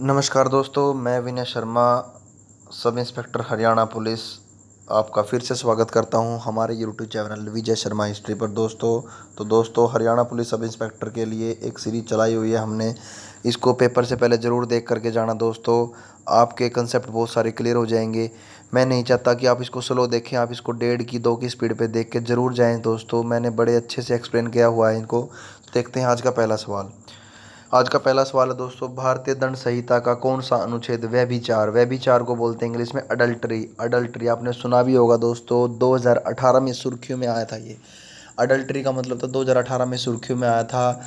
नमस्कार दोस्तों, मैं Vinay Sharma, sub inspector Haryana police, आपका फिर से स्वागत करता हूं हमारे YouTube channel Vijay Sharma history पर। दोस्तों हरियाणा पुलिस सब इंस्पेक्टर के लिए एक सीरीज चलाई हुई है हमने। इसको पेपर से पहले ज़रूर देख करके जाना दोस्तों, आपके कंसेप्ट बहुत सारे क्लियर हो जाएंगे। मैं नहीं चाहता कि आप इसको स्लो देखें, आप इसको 1.5 की 2 की स्पीड पे देख के ज़रूर जाएं दोस्तों। मैंने बड़े अच्छे से एक्सप्लेन किया हुआ है इनको। देखते हैं आज का पहला सवाल। आज का पहला सवाल है दोस्तों, भारतीय दंड संहिता का कौन सा अनुच्छेद व्यभिचार, व्यभिचार को बोलते हैं इंग्लिश में अडल्ट्री। अडल्ट्री आपने सुना भी होगा दोस्तों, 2018 में सुर्खियों में आया था ये। अडल्ट्री का मतलब था 2018 में सुर्खियों में आया था।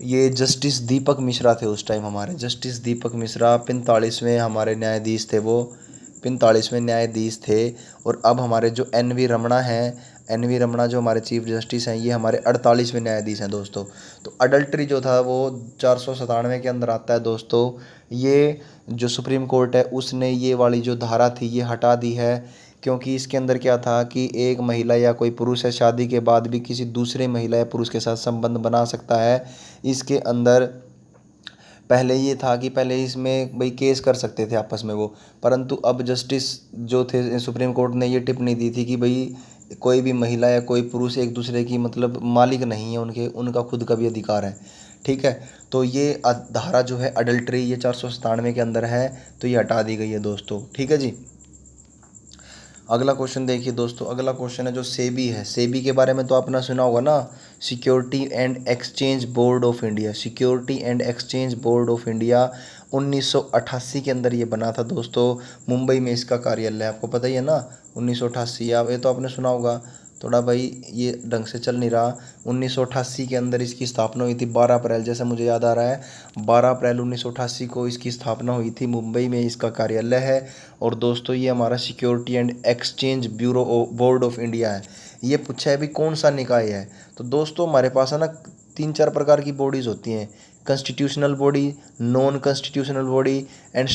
ये जस्टिस दीपक मिश्रा थे उस टाइम, हमारे जस्टिस दीपक मिश्रा 45वें हमारे न्यायाधीश थे वो, 45वें न्यायाधीश थे। और अब हमारे जो एन वी रमणा हैं, एन वी रमणा जो हमारे चीफ जस्टिस हैं, ये हमारे 48वें न्यायाधीश हैं दोस्तों। तो अडल्ट्री जो था वो 497 के अंदर आता है दोस्तों। ये जो सुप्रीम कोर्ट है उसने ये वाली जो धारा थी ये हटा दी है, क्योंकि इसके अंदर क्या था कि एक महिला या कोई पुरुष है शादी के बाद भी किसी दूसरे महिला या पुरुष के साथ संबंध बना सकता है। इसके अंदर पहले ये था कि पहले इसमें भाई केस कर सकते थे आपस में वो, परंतु अब जस्टिस जो थे सुप्रीम कोर्ट ने ये टिप्पणी दी थी कि भाई कोई भी महिला या कोई पुरुष एक दूसरे की मतलब मालिक नहीं है, उनका खुद का भी अधिकार है। ठीक है, तो ये धारा जो है अडल्ट्री ये 497 के अंदर है, तो ये हटा दी गई है दोस्तों। ठीक है जी। अगला क्वेश्चन देखिए दोस्तों, अगला क्वेश्चन है जो सेबी है। सेबी के बारे में तो आपने सुना होगा ना, security and exchange board of India. Security and exchange board of India 1988 के अंदर ये बना था दोस्तों। मुंबई में इसका कार्यालय है, आपको पता ही है ना, 1988। आप ये तो आपने सुना होगा, थोड़ा भाई ये ढंग से चल नहीं रहा। 1988 के अंदर इसकी स्थापना हुई थी, 12 अप्रैल, जैसे मुझे याद आ रहा है 12 अप्रैल 1988 को इसकी स्थापना हुई थी। मुंबई में इसका कार्यालय है। और दोस्तों ये हमारा security and exchange bureau board of India है। ये पूछा है भी कौन सा निकाय है, तो दोस्तों हमारे पास है ना 3-4 प्रकार की बॉडीज़ होती हैं। Constitutional body, non constitutional body and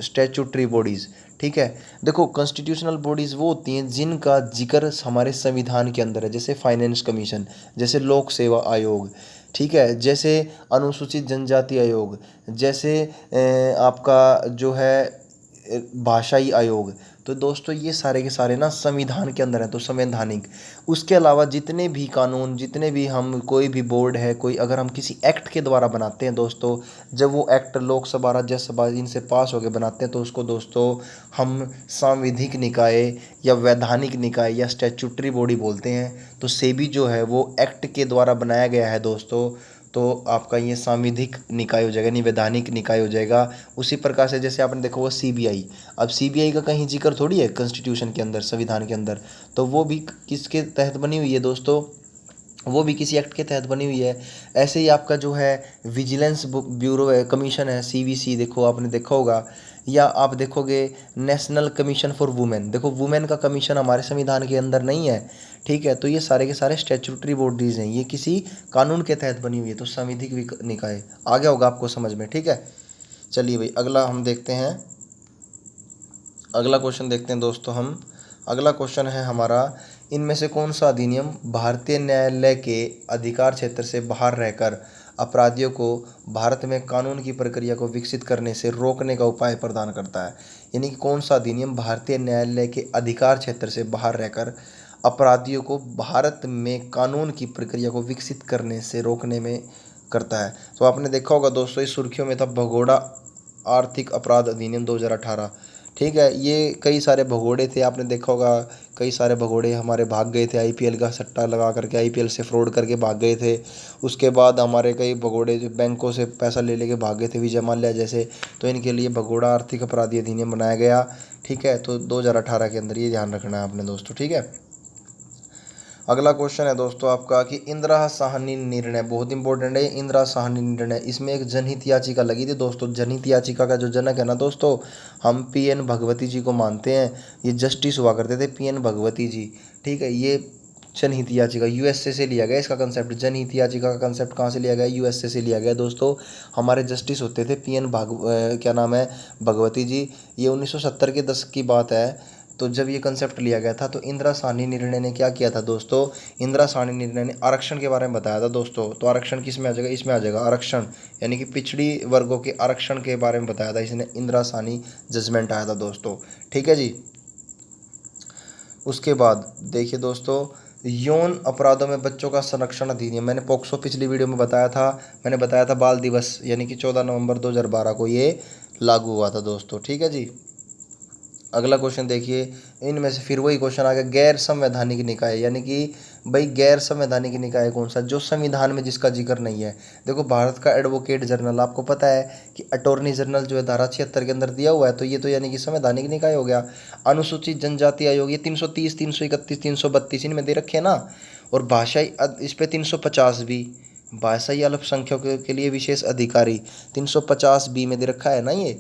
statutory bodies. ठीक है, देखो कॉन्स्टिट्यूशनल बॉडीज़ वो होती हैं जिनका जिक्र हमारे संविधान के अंदर है, जैसे फाइनेंस कमीशन, जैसे लोक सेवा आयोग, ठीक है, जैसे अनुसूचित जनजाति आयोग, जैसे आपका जो है भाषाई आयोग। तो दोस्तों ये सारे के सारे ना संविधान के अंदर हैं, तो संवैधानिक। उसके अलावा जितने भी कानून, जितने भी हम कोई भी बोर्ड है, कोई अगर हम किसी एक्ट के द्वारा बनाते हैं दोस्तों, जब वो एक्ट लोकसभा राज्यसभा इनसे पास होकर बनाते हैं तो उसको दोस्तों हम सांविधिक निकाय या वैधानिक निकाय या स्टैट्यूटरी बॉडी बोलते हैं। तो सेबी जो है वो एक्ट के द्वारा बनाया गया है दोस्तों, तो आपका ये सांविधिक निकाय हो जाएगा, नहीं वैधानिक निकाय हो जाएगा। उसी प्रकार से जैसे आपने देखा वो सीबीआई, अब सीबीआई का कहीं जिक्र थोड़ी है कॉन्स्टिट्यूशन के अंदर, संविधान के अंदर, तो वो भी किसके तहत बनी हुई है दोस्तों, वो भी किसी एक्ट के तहत बनी हुई है। ऐसे ही आपका जो है विजिलेंस ब्यूरो है, कमीशन है, सीवीसी, देखो आपने देखा होगा, या आप देखोगे नेशनल कमीशन फॉर वुमेन, देखो वुमेन का कमीशन हमारे संविधान के अंदर नहीं है। ठीक है, तो ये सारे के सारे स्टैट्यूटरी बॉडीज़ हैं, ये किसी कानून के तहत बनी हुई है, तो संविधिक निकाय आ गया होगा आपको समझ में। ठीक है, चलिए भाई अगला हम देखते हैं, अगला क्वेश्चन देखते हैं दोस्तों हम। अगला क्वेश्चन है हमारा, इनमें से कौन सा अधिनियम भारतीय न्यायालय के अधिकार क्षेत्र से बाहर रहकर अपराधियों को भारत में कानून की प्रक्रिया को विकसित करने से रोकने का उपाय प्रदान करता है। यानी कि कौन सा अधिनियम भारतीय न्यायालय के अधिकार क्षेत्र से बाहर रहकर अपराधियों को भारत में कानून की प्रक्रिया को विकसित करने से रोकने में करता है। तो आपने देखा होगा दोस्तों, इस सुर्खियों में था भगोड़ा आर्थिक अपराध अधिनियम 2018। ठीक है, ये कई सारे भगोड़े थे, आपने देखा होगा कई सारे भगोड़े हमारे भाग गए थे, आईपीएल का सट्टा लगा करके आईपीएल से फ्रॉड करके भाग गए थे। उसके बाद हमारे कई भगोड़े जो बैंकों से पैसा ले लेके भाग गए थे, विजय माल्या जैसे, तो इनके लिए भगोड़ा आर्थिक अपराधी अधिनियम बनाया गया। ठीक है, तो 2018 के अंदर ये ध्यान रखना है आपने दोस्तों। ठीक है, अगला क्वेश्चन है दोस्तों आपका कि इंदिरा साहनी निर्णय, बहुत इंपॉर्टेंट है इंदिरा साहनी निर्णय। इसमें एक जनहित याचिका लगी थी दोस्तों। जनहित याचिका का जो जनक है ना दोस्तों, हम पीएन भगवती जी को मानते हैं, ये जस्टिस हुआ करते थे पीएन भगवती जी। ठीक है, ये जनहित याचिका यूएसए से लिया गया, इसका कंसेप्ट जनहित याचिका का कंसेप्ट कहाँ से लिया गया, यूएसए से लिया गया दोस्तों। हमारे जस्टिस होते थे पीएन क्या नाम है, भगवती जी। ये 1970 के दशक की बात है, तो जब ये कंसेप्ट लिया गया था तो इंदिरा साहनी निर्णय ने क्या किया था दोस्तों, इंदिरा साहनी निर्णय ने आरक्षण के बारे में बताया था दोस्तों। तो आरक्षण किस में आ जाएगा, इसमें आ जाएगा आरक्षण, यानी कि पिछड़ी वर्गों के आरक्षण के बारे में बताया था, इसने इंदिरा साहनी जजमेंट आया था दोस्तों। ठीक है जी। उसके बाद देखिए दोस्तों, यौन अपराधों में बच्चों का संरक्षण अधिनियम, मैंने पॉक्सो पिछली वीडियो में बताया था, मैंने बताया था बाल दिवस यानी कि 14 नवंबर 2012 को ये लागू हुआ था दोस्तों। ठीक है जी। अगला क्वेश्चन देखिए, इनमें से फिर वही क्वेश्चन आ गया, गैर संवैधानिक निकाय, यानी कि भाई गैर संवैधानिक निकाय कौन सा, जो संविधान में जिसका जिक्र नहीं है। देखो भारत का एडवोकेट जनरल, आपको पता है कि अटॉर्नी जनरल जो है धारा 76 के अंदर दिया हुआ है, तो ये तो यानी कि संवैधानिक निकाय हो गया। अनुसूचित जनजाति आयोग ये 330, 331, 332 इनमें दे रखे हैं ना। और भाषाई इस पे 350 भी, भाषाई अल्पसंख्यकों के लिए विशेष अधिकारी 350 बी में दे रखा है ना ये।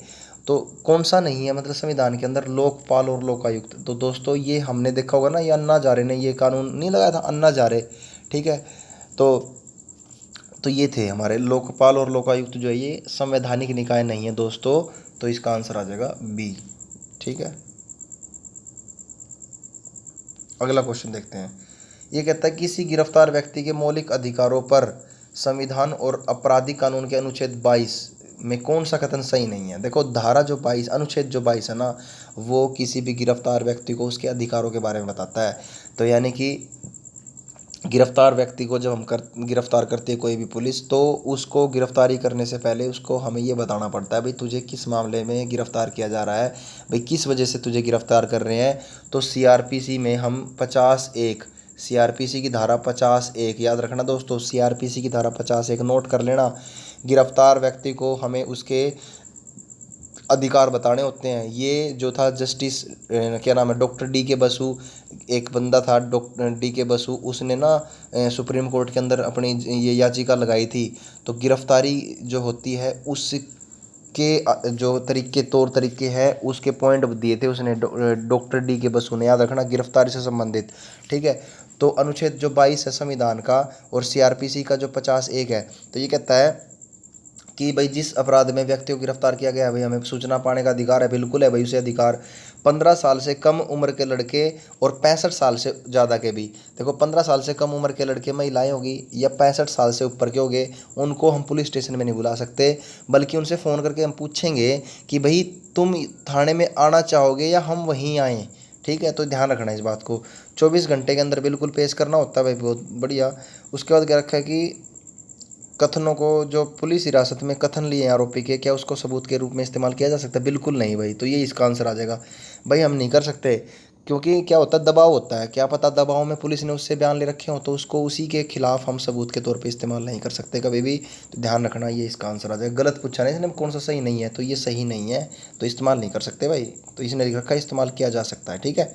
तो कौन सा नहीं है मतलब संविधान के अंदर, लोकपाल और लोकायुक्त। तो दोस्तों ये हमने देखा होगा ना, ये अन्ना हजारे ने ये कानून नहीं लगाया था, अन्ना हजारे। ठीक है। तो ये थे हमारे लोकपाल और लोकायुक्त जो है ये संवैधानिक निकाय नहीं है दोस्तों। तो इसका आंसर आ जाएगा बी। ठीक है। अगला क्वेश्चन देखते हैं। ये कहता है किसी गिरफ्तार व्यक्ति के मौलिक अधिकारों पर संविधान और आपराधिक कानून के अनुच्छेद 22 में कौन सा कथन सही नहीं है। देखो धारा जो 22, अनुच्छेद जो 22 है ना, वो किसी भी गिरफ्तार व्यक्ति को उसके अधिकारों के बारे में बताता है। तो यानी कि गिरफ्तार व्यक्ति को जब हम गिरफ्तार करते हैं कोई भी पुलिस, तो उसको गिरफ्तारी करने से पहले उसको हमें ये बताना पड़ता है भाई तुझे किस मामले में गिरफ्तार किया जा रहा है, भाई किस वजह से तुझे गिरफ्तार कर रहे हैं। तो सीआरपीसी में हम 50(1), सीआरपीसी की धारा 50(1) याद रखना दोस्तों, सीआरपीसी की धारा 50(1) नोट कर लेना। गिरफ्तार व्यक्ति को हमें उसके अधिकार बताने होते हैं। ये जो था जस्टिस क्या नाम है, डॉक्टर डी के बसु, एक बंदा था डॉक्टर डी के बसु, उसने ना सुप्रीम कोर्ट के अंदर अपनी ये याचिका लगाई थी। तो गिरफ्तारी जो होती है उसके जो तौर तरीके हैं उसके पॉइंट दिए थे उसने, डॉक्टर डी के बसु ने, याद रखना गिरफ्तारी से संबंधित। ठीक है। तो अनुच्छेद जो 22 है संविधान का और सीआरपीसी का जो 50(1) है, तो ये कहता है कि भाई जिस अपराध में व्यक्ति को गिरफ्तार किया गया है भाई हमें सूचना पाने का अधिकार है, बिल्कुल है भाई उसे अधिकार। 15 साल से कम उम्र के लड़के और 65 साल से ज़्यादा के भी, देखो 15 साल से कम उम्र के लड़के महिलाएं होगी या 65 साल से ऊपर के होंगे, उनको हम पुलिस स्टेशन में नहीं बुला सकते, बल्कि उनसे फ़ोन करके हम पूछेंगे कि भाई तुम थाने में आना चाहोगे या हम वहीं आएँ। ठीक है। तो ध्यान रखना इस बात को, 24 घंटे के अंदर बिल्कुल पेश करना होता है भाई, बहुत बढ़िया। उसके बाद क्या रखा है कि कथनों को, जो पुलिस हिरासत में कथन लिए आरोपी के, क्या उसको सबूत के रूप में इस्तेमाल किया जा सकता है, बिल्कुल नहीं भाई। तो ये इसका आंसर आ जाएगा भाई, हम नहीं कर सकते। क्योंकि क्या होता है, दबाव होता है, क्या पता दबाव में पुलिस ने उससे बयान ले रखे हो तो उसको उसी के खिलाफ हम सबूत के तौर पे इस्तेमाल नहीं कर सकते कभी भी। तो ध्यान रखना, ये इसका आंसर आ जाएगा। गलत पूछा नहीं इसने कौन सा सही नहीं है, तो ये सही नहीं है, तो इस्तेमाल नहीं कर सकते भाई। तो इसने लिख रखा है इस्तेमाल किया जा सकता है। ठीक है।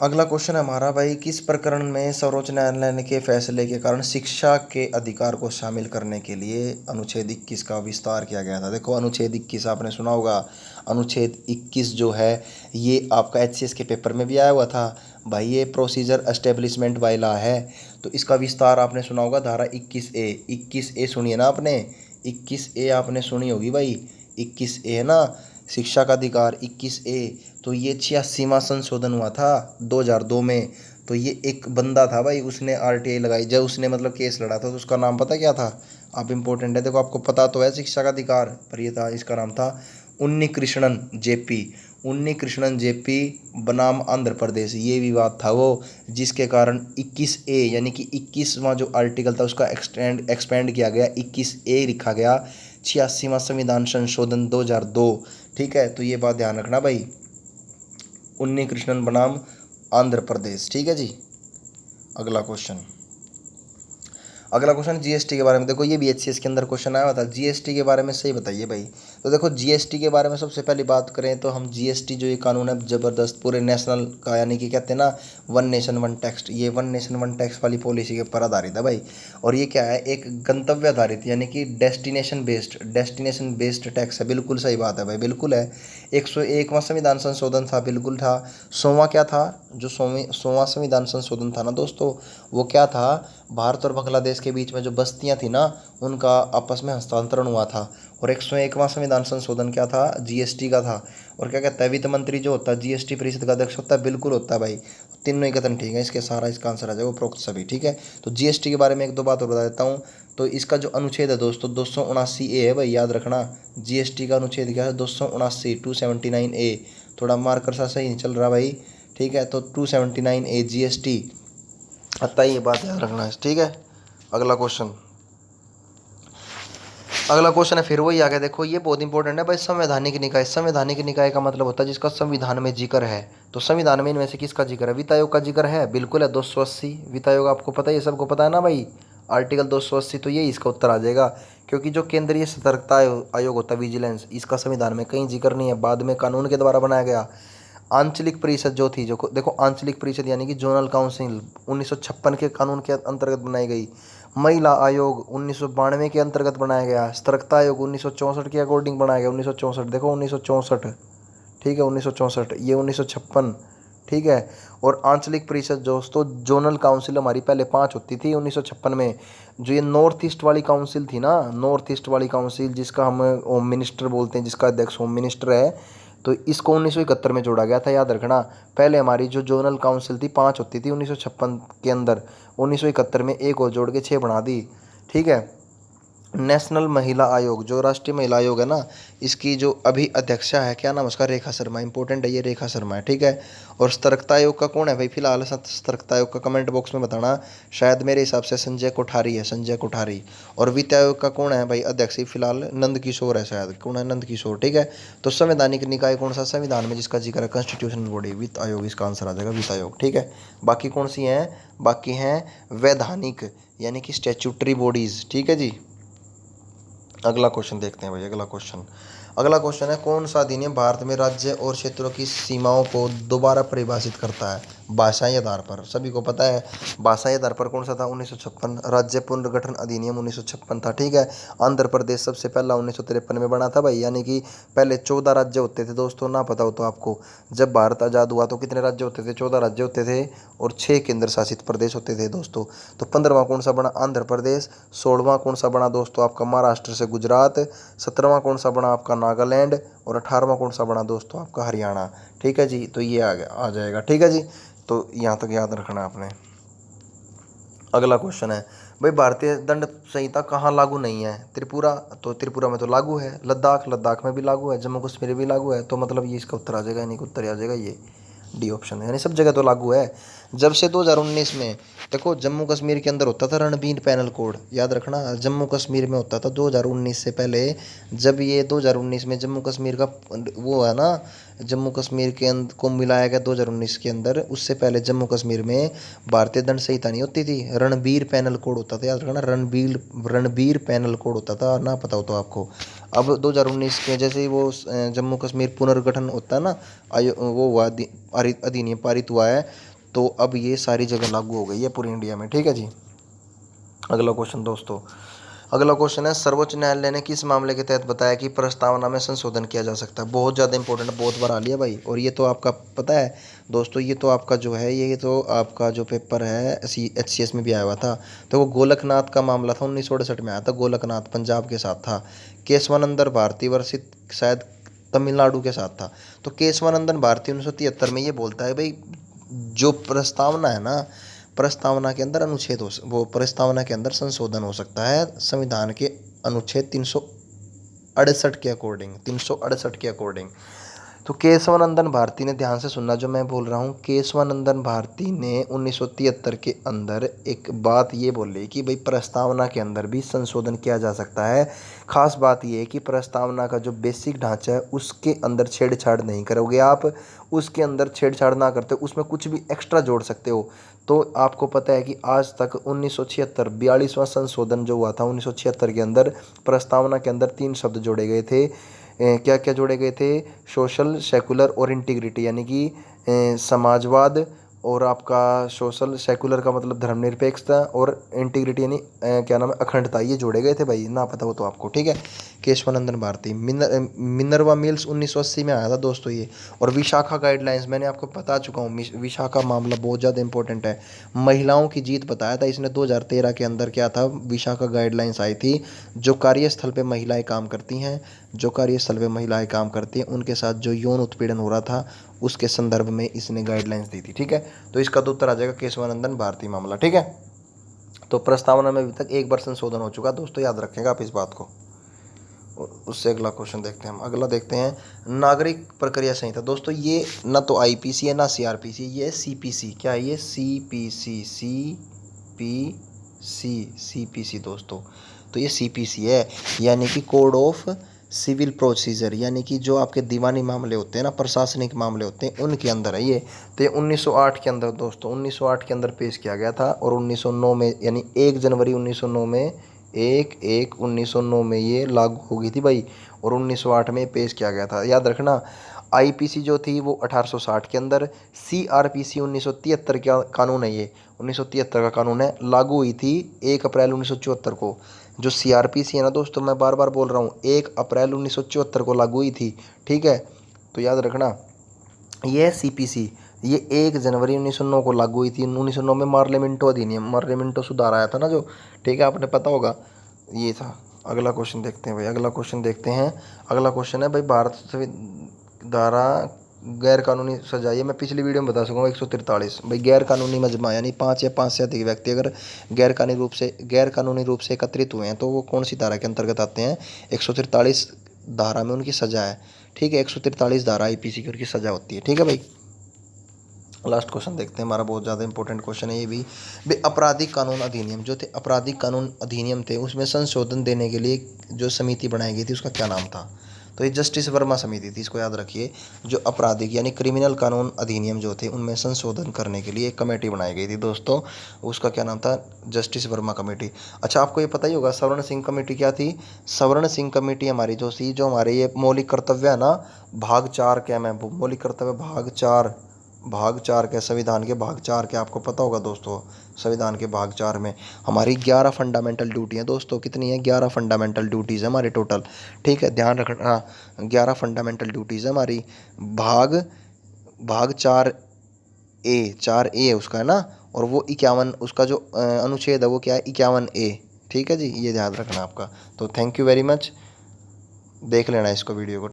अगला क्वेश्चन है हमारा भाई, किस प्रकरण में सर्वोच्च न्यायालय के फैसले के कारण शिक्षा के अधिकार को शामिल करने के लिए अनुच्छेद 21 का विस्तार किया गया था। देखो अनुच्छेद 21 आपने सुना होगा, अनुच्छेद 21 जो है ये आपका एचसीएस के पेपर में भी आया हुआ था भाई, ये प्रोसीजर एस्टेब्लिशमेंट बाय लॉ है। तो इसका विस्तार आपने सुना होगा, धारा 21A, 21A सुनिए ना आपने, 21A आपने सुनी होगी भाई, 21A है ना, शिक्षा का अधिकार 21A। तो ये 86वां संशोधन हुआ था 2002 में। तो ये एक बंदा था भाई, उसने आरटीआई लगाई, जब उसने मतलब केस लड़ा था, तो उसका नाम पता क्या था, आप इम्पोर्टेंट है देखो, आपको पता तो है शिक्षा का अधिकार, पर ये था, इसका नाम था उन्नी कृष्णन जेपी, उन्नी कृष्णन जेपी बनाम आंध्र प्रदेश। ये विवाद था वो, जिसके कारण 21A यानी कि 21वां जो आर्टिकल था उसका एक्सपेंड किया गया, 21A लिखा गया, 86वां संविधान संशोधन 2002। ठीक है। तो ये बात ध्यान रखना भाई, उन्नी कृष्णन बनाम आंध्र प्रदेश। ठीक है जी। अगला क्वेश्चन जीएसटी के बारे में। देखो ये भी एचसीएस के अंदर क्वेश्चन आया हुआ था, जीएसटी के बारे में सही बताइए भाई। तो देखो जीएसटी के बारे में सबसे पहली बात करें तो हम जीएसटी जो ये कानून है ज़बरदस्त पूरे नेशनल का, यानी कि कहते हैं ना वन नेशन वन टैक्स, ये वन नेशन वन टैक्स वाली पॉलिसी के ऊपर आधारित है भाई। और ये क्या है, एक गंतव्य आधारित यानी कि डेस्टिनेशन बेस्ड टैक्स है। बिल्कुल सही बात है भाई, बिल्कुल है। 101वां संविधान संशोधन था, बिल्कुल था। 100वां क्या था, जो 100वां संविधान संशोधन था ना दोस्तों, वो क्या था भारत और बांग्लादेश के बीच में जो बस्तियां थी ना, उनका आपस में हस्तांतरण हुआ था। और 101वां संविधान संशोधन क्या था, जीएसटी का था। और क्या कहता है, वित्त मंत्री जो होता है जीएसटी परिषद का अध्यक्ष होता है, बिल्कुल होता है भाई। तीनों ही कथन ठीक है, इसके सारा इसका आंसर आ जाएगा उपरोक्त सभी, ठीक है। तो जीएसटी के बारे में एक दो बात और बता देता हूँ। तो इसका जो अनुच्छेद है दोस्तों 279A है भाई, याद रखना। जीएसटी का अनुच्छेद क्या है, 279, 279A। थोड़ा मार्कर सा सही नहीं चल रहा भाई, ठीक है। तो 279A जीएसटी आता ही, ये बात याद रखना है, ठीक है। अगला क्वेश्चन, अगला क्वेश्चन है फिर वही आ गया। देखो ये बहुत इंपॉर्टेंट है भाई, संवैधानिक निकाय। संवैधानिक निकाय का मतलब होता है जिसका संविधान में जिक्र है। तो संविधान में इनमें से किसका जिक्र है, वित्त आयोग का जिक्र है, बिल्कुल है 280। वित्त आयोग आपको पता है, ये सबको पता है ना भाई, आर्टिकल 280। तो ये इसका उत्तर आ जाएगा, क्योंकि जो केंद्रीय सतर्कता आयोग होता है, विजिलेंस, इसका संविधान में कहीं जिक्र नहीं है, बाद में कानून के द्वारा बनाया गया। आंचलिक परिषद जो थी, जो देखो आंचलिक परिषद यानी कि जोनल काउंसिल 1956 के कानून के अंतर्गत बनाई गई। महिला आयोग 1992 के अंतर्गत बनाया गया। सतर्कता आयोग 1964 के अकॉर्डिंग बनाया गया, 1964, देखो 1964, ठीक है 1964, ये 1956, ठीक है। और आंचलिक परिषद दोस्तों, जोनल काउंसिल हमारी पहले 5 होती थी 1956 में। जो ये नॉर्थ ईस्ट वाली काउंसिल थी ना, नॉर्थ ईस्ट वाली काउंसिल, जिसका हम होम मिनिस्टर बोलते हैं, जिसका अध्यक्ष होम मिनिस्टर है, तो इसको 1971 में जोड़ा गया था, याद रखना। पहले हमारी जो जोनल काउंसिल थी 5 होती थी 1956 के अंदर, 1971 में एक और जोड़ के 6 बना दी, ठीक है। नेशनल महिला आयोग, जो राष्ट्रीय महिला आयोग है ना, इसकी जो अभी अध्यक्षा है, क्या नाम उसका, रेखा शर्मा। इंपॉर्टेंट है ये, रेखा शर्मा है, ठीक है। और सतर्कता आयोग का कौन है भाई फिलहाल, सतर्कता आयोग का कमेंट बॉक्स में बताना। शायद मेरे हिसाब से संजय कोठारी है, संजय कोठारी। और वित्त आयोग का कौन है भाई अध्यक्ष, फिलहाल नंद किशोर है, शायद कौन है, नंद किशोर, ठीक है। तो संवैधानिक निकाय कौन सा, संविधान में जिसका जिक्र है, कॉन्स्टिट्यूशनल बॉडी, वित्त आयोग, इसका आंसर आ जाएगा वित्त आयोग, ठीक है। बाकी कौन सी हैं, बाकी हैं वैधानिक यानी कि स्टैट्यूटरी बॉडीज, ठीक है जी। अगला क्वेश्चन देखते हैं भाई, अगला क्वेश्चन, अगला क्वेश्चन है, कौन सा अधिनियम भारत में राज्य और क्षेत्रों की सीमाओं को दोबारा परिभाषित करता है भाषाई आधार पर। सभी को पता है भाषाई आधार पर कौन सा था, 1956, राज्य पुनर्गठन अधिनियम 1956 था, ठीक है। आंध्र प्रदेश सबसे पहला 1953 में बना था भाई, यानी कि पहले 14 राज्य होते थे दोस्तों, ना पता हो तो आपको। जब भारत आज़ाद हुआ तो कितने राज्य होते थे, 14 राज्य होते थे, और 6 केंद्र शासित प्रदेश होते थे दोस्तों। तो 15वां कौन सा बना, आंध्र प्रदेश। 16वां कौन सा बना दोस्तों आपका, महाराष्ट्र से गुजरात। 17वां कौन सा बना आपका, नागालैंड। और 18वां कौन सा बना दोस्तों आपका, हरियाणा, ठीक है जी। तो ये आ जाएगा, ठीक है जी। तो यहाँ तक याद रखना आपने। अगला क्वेश्चन है भाई, भारतीय दंड संहिता कहाँ लागू नहीं है, त्रिपुरा। तो त्रिपुरा में तो लागू है, लद्दाख, लद्दाख में भी लागू है, जम्मू कश्मीर भी लागू है। तो मतलब ये इसका उत्तर आ जाएगा, यानी कि उत्तर आ जाएगा ये डी ऑप्शन है, यानी सब जगह तो लागू है। जब से 2019 में, देखो जम्मू कश्मीर के अंदर होता था रणबीर पैनल कोड, याद रखना, जम्मू कश्मीर में होता था 2019 से पहले। जब ये 2019 में जम्मू कश्मीर का वो है ना, जम्मू कश्मीर के अंदर को मिलाया गया 2019 के अंदर, उससे पहले जम्मू कश्मीर में भारतीय दंड संहिता नहीं होती थी, रणबीर पैनल कोड होता था, याद रखना, रणबीर पैनल कोड होता था, ना पता हो तो आपको। अब 2019 के जैसे ही वो जम्मू कश्मीर पुनर्गठन होता है ना, वो हुआ, अधिनियम पारित हुआ है, तो अब ये सारी जगह लागू हो गई है पूरी इंडिया में, ठीक है जी। अगला क्वेश्चन दोस्तों, अगला क्वेश्चन है, सर्वोच्च न्यायालय ने किस मामले के तहत बताया कि प्रस्तावना में संशोधन किया जा सकता है। बहुत ज़्यादा इंपॉर्टेंट, बहुत बार आ लिया भाई, और ये तो आपका पता है दोस्तों, ये तो आपका जो है, ये तो आपका जो पेपर है HCS में भी आया हुआ था। तो वो गोलकनाथ का मामला था, 1968 में आया था, गोलकनाथ पंजाब के साथ था। केशवानंदन भारती वर्षित शायद तमिलनाडु के साथ था। तो केशवानंदन भारती 1973 में ये बोलता है भाई, जो प्रस्तावना है ना, प्रस्तावना के अंदर अनुच्छेद वो प्रस्तावना के अंदर संशोधन हो सकता है संविधान के अनुच्छेद 368 के अकॉर्डिंग, 368 के अकॉर्डिंग। तो केशवानंदन भारती ने, ध्यान से सुनना जो मैं बोल रहा हूँ, केशवानंदन भारती ने 1973 के अंदर एक बात ये बोली कि भाई प्रस्तावना के अंदर भी संशोधन किया जा सकता है। खास बात ये है कि प्रस्तावना का जो बेसिक ढांचा है उसके अंदर छेड़छाड़ नहीं करोगे आप, उसके अंदर छेड़छाड़ ना करते, उसमें कुछ भी एक्स्ट्रा जोड़ सकते हो। तो आपको पता है कि आज तक 1976 42वां संशोधन जो हुआ था 1976 के अंदर, प्रस्तावना के अंदर 3 शब्द जोड़े गए थे। क्या क्या जोड़े गए थे, सोशल, सेकुलर और इंटीग्रिटी, यानी कि समाजवाद और आपका सोशल सेकुलर का मतलब धर्मनिरपेक्षता, और इंटीग्रिटी यानी क्या नाम है, अखंडता, ये जोड़े गए थे भाई, ना पता हो तो आपको, ठीक है। केशवानंदन भारती। मिनर्वा मिल्स 1980 में आया था दोस्तों ये। और विशाखा गाइडलाइंस मैंने आपको बता चुका हूँ, विशाखा मामला बहुत ज़्यादा इंपॉर्टेंट है। महिलाओं की जीत बताया था इसने 2013 के अंदर, क्या था, विशाखा गाइडलाइंस आई थी। जो कार्यस्थल पे महिलाएं काम करती हैं, जो कार्यस्थल पे महिलाएं काम करती हैं उनके साथ जो यौन उत्पीड़न हो रहा था, उसके संदर्भ में इसने गाइडलाइंस दी थी, ठीक है। तो इसका तो उत्तर आ जाएगा केशवानंदन भारती मामला, ठीक है। तो प्रस्तावना में अभी तक एक बार संशोधन हो चुका दोस्तों, याद रखेंगे आप इस बात को। उससे अगला क्वेश्चन देखते हैं हम। अगला देखते हैं नागरिक प्रक्रिया संहिता। दोस्तों ये ना तो आईपीसी है ना सीआरपीसी, ये है सीपीसी। क्या है ये? सीपीसी, सीपीसी दोस्तों। तो ये सीपीसी है, यानी कि कोड ऑफ सिविल प्रोसीजर, यानी कि जो आपके दीवानी मामले होते हैं ना, प्रशासनिक मामले होते हैं, उनके अंदर है ये। तो ये 1908 के अंदर दोस्तों, 1908 के अंदर पेश किया गया था, और 1909 में, यानी 1 जनवरी 1909 में, 1/1/1909 में ये लागू हो गई थी भाई, और 1908 में पेश किया गया था, याद रखना। आईपीसी जो थी वो 1860 के अंदर, सीआरपीसी 1973 का कानून है, ये 1973 का कानून है, लागू हुई थी 1 अप्रैल 1974 को। जो सीआरपीसी है ना दोस्तों, मैं बार बार बोल रहा हूँ, 1 अप्रैल 1974 को लागू हुई थी, ठीक है। तो याद रखना, ये सीपीसी ये 1 जनवरी 1909 को लागू हुई थी। 1909 में मार्लिमेंटो अधिनियम, मार्लिमेंटो सुधार आया था ना जो, ठीक है, आपने पता होगा, ये था। अगला क्वेश्चन देखते हैं भाई, अगला क्वेश्चन देखते हैं। अगला क्वेश्चन है भाई, भारत द्वारा गैर कानूनी सजा, ये मैं पिछली वीडियो में बता सकूँगा, 143 भाई, गैर कानूनी मजमा, यानी 5 या 5 से अधिक व्यक्ति अगर गैर कानूनी रूप से एकत्रित हुए हैं तो वो कौन सी धारा के अंतर्गत आते हैं? 143 धारा में उनकी सजा है, ठीक है। 143 धारा आईपीसी की उनकी सजा होती है, ठीक है भाई। लास्ट क्वेश्चन देखते हैं, हमारा बहुत ज़्यादा इंपॉर्टेंट क्वेश्चन है ये भी। भाई आपराधिक कानून अधिनियम जो थे, आपराधिक कानून अधिनियम थे, उसमें संशोधन देने के लिए जो समिति बनाई गई थी उसका क्या नाम था? तो ये जस्टिस वर्मा समिति थी, इसको याद रखिए। जो आपराधिक यानी क्रिमिनल कानून अधिनियम जो थे उनमें संशोधन करने के लिए एक कमेटी बनाई गई थी दोस्तों, उसका क्या नाम था? Justice Verma committee. अच्छा, आपको ये पता ही होगा स्वर्ण सिंह कमेटी क्या थी? स्वर्ण सिंह कमेटी हमारी जो थी, जो हमारे ये मौलिक कर्तव्य है ना, भाग 4 क्या, मैं मौलिक कर्तव्य भाग 4 के, संविधान के भाग 4 के, आपको पता होगा दोस्तों, संविधान के भाग 4 में हमारी 11 फंडामेंटल ड्यूटी हैं दोस्तों। कितनी है? 11 फंडामेंटल ड्यूटीज़ है हमारी टोटल, ठीक है, ध्यान रखना। 11 फंडामेंटल ड्यूटीज़ है हमारी। भाग भाग 4A उसका है ना, और वो 51, उसका जो अनुच्छेद है वो क्या है? 51A, ठीक है जी, ये ध्यान रखना आपका। तो थैंक यू वेरी मच, देख लेना इसको, वीडियो को।